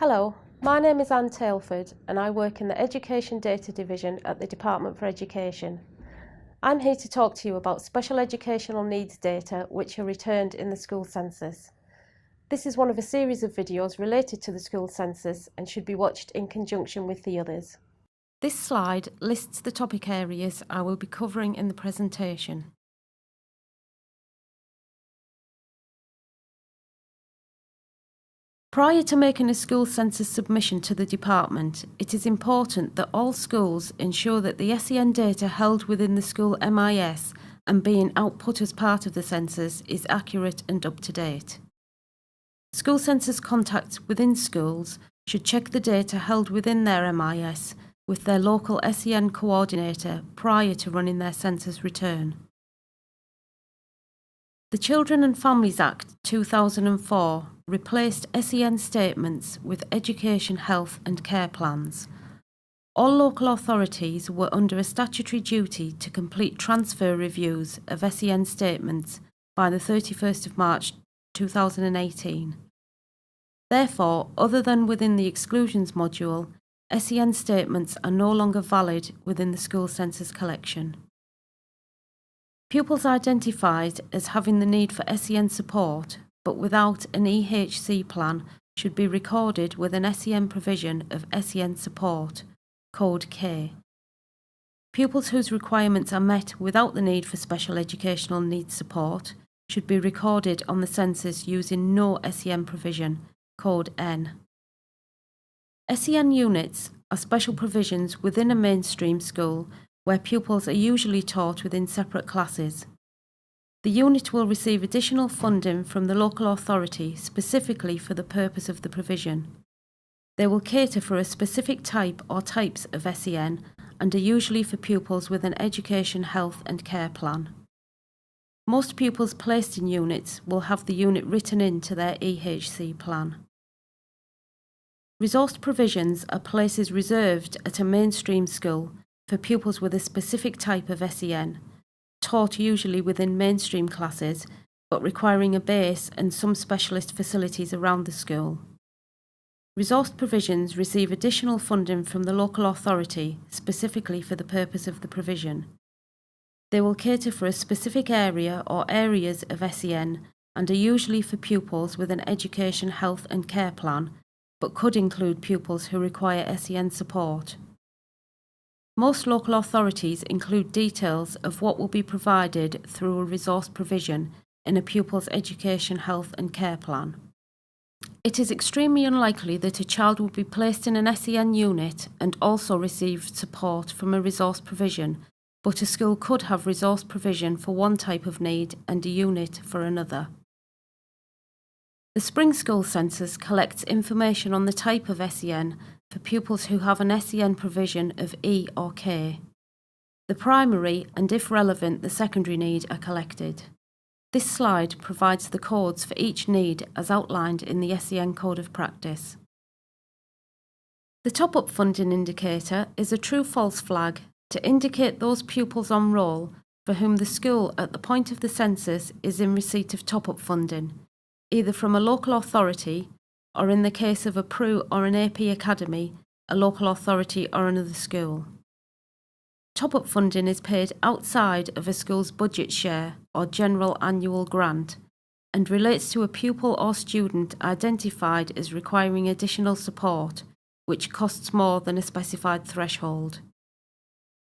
Hello, my name is Anne Tailford and I work in the Education Data Division at the Department for Education. I'm here to talk to you about special educational needs data which are returned in the school census. This is one of a series of videos related to the school census and should be watched in conjunction with the others. This slide lists the topic areas I will be covering in the presentation. Prior to making a school census submission to the department, it is important that all schools ensure that the SEN data held within the school MIS and being output as part of the census is accurate and up to date. School census contacts within schools should check the data held within their MIS with their local SEN coordinator prior to running their census return. The Children and Families Act 2004 replaced SEN statements with education, health and care plans. All local authorities were under a statutory duty to complete transfer reviews of SEN statements by the 31st of March 2018. Therefore, other than within the exclusions module, SEN statements are no longer valid within the school census collection. Pupils identified as having the need for SEN support but without an EHC plan should be recorded with an SEN provision of SEN support, code K. Pupils whose requirements are met without the need for special educational needs support should be recorded on the census using no SEN provision, code N. SEN units are special provisions within a mainstream school where pupils are usually taught within separate classes. The unit will receive additional funding from the local authority specifically for the purpose of the provision. They will cater for a specific type or types of SEN and are usually for pupils with an education, health and care plan. Most pupils placed in units will have the unit written into their EHC plan. Resourced provisions are places reserved at a mainstream school for pupils with a specific type of SEN, taught usually within mainstream classes, but requiring a base and some specialist facilities around the school. Resourced provisions receive additional funding from the local authority specifically for the purpose of the provision. They will cater for a specific area or areas of SEN and are usually for pupils with an education, health and care plan, but could include pupils who require SEN support. Most local authorities include details of what will be provided through a resource provision in a pupil's education, health and care plan. It is extremely unlikely that a child will be placed in an SEN unit and also receive support from a resource provision, but a school could have resource provision for one type of need and a unit for another. The Spring School Census collects information on the type of SEN for pupils who have an SEN provision of E or K. The primary and, if relevant, the secondary need are collected. This slide provides the codes for each need as outlined in the SEN Code of Practice. The top-up funding indicator is a true-false flag to indicate those pupils on roll for whom the school at the point of the census is in receipt of top-up funding, either from a local authority or, in the case of a PRU or an AP Academy, a local authority or another school. Top-up funding is paid outside of a school's budget share or general annual grant and relates to a pupil or student identified as requiring additional support, which costs more than a specified threshold.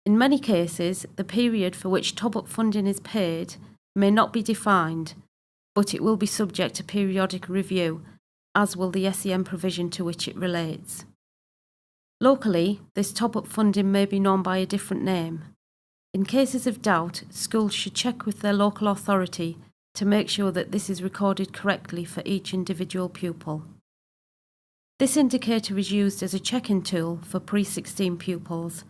In many cases, the period for which top-up funding is paid may not be defined, but it will be subject to periodic review, as will the SEN provision to which it relates. Locally, this top-up funding may be known by a different name. In cases of doubt, schools should check with their local authority to make sure that this is recorded correctly for each individual pupil. This indicator is used as a check-in tool for pre-16 pupils.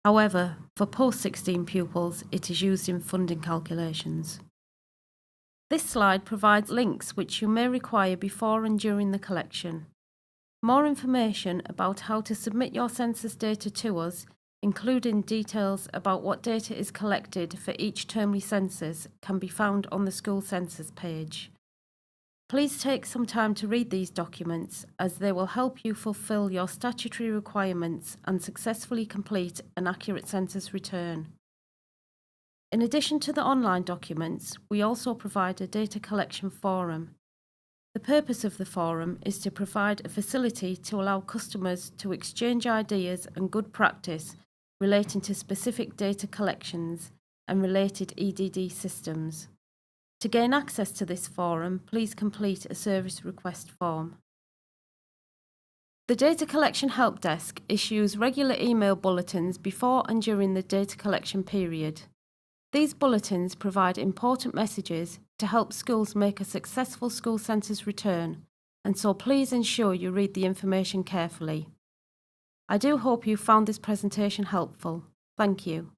However, for post-16 pupils, it is used in funding calculations. This slide provides links which you may require before and during the collection. More information about how to submit your census data to us, including details about what data is collected for each termly census, can be found on the school census page. Please take some time to read these documents as they will help you fulfil your statutory requirements and successfully complete an accurate census return. In addition to the online documents, we also provide a data collection forum. The purpose of the forum is to provide a facility to allow customers to exchange ideas and good practice relating to specific data collections and related EDD systems. To gain access to this forum, please complete a service request form. The Data Collection Help Desk issues regular email bulletins before and during the data collection period. These bulletins provide important messages to help schools make a successful school census return, and so please ensure you read the information carefully. I do hope you found this presentation helpful. Thank you.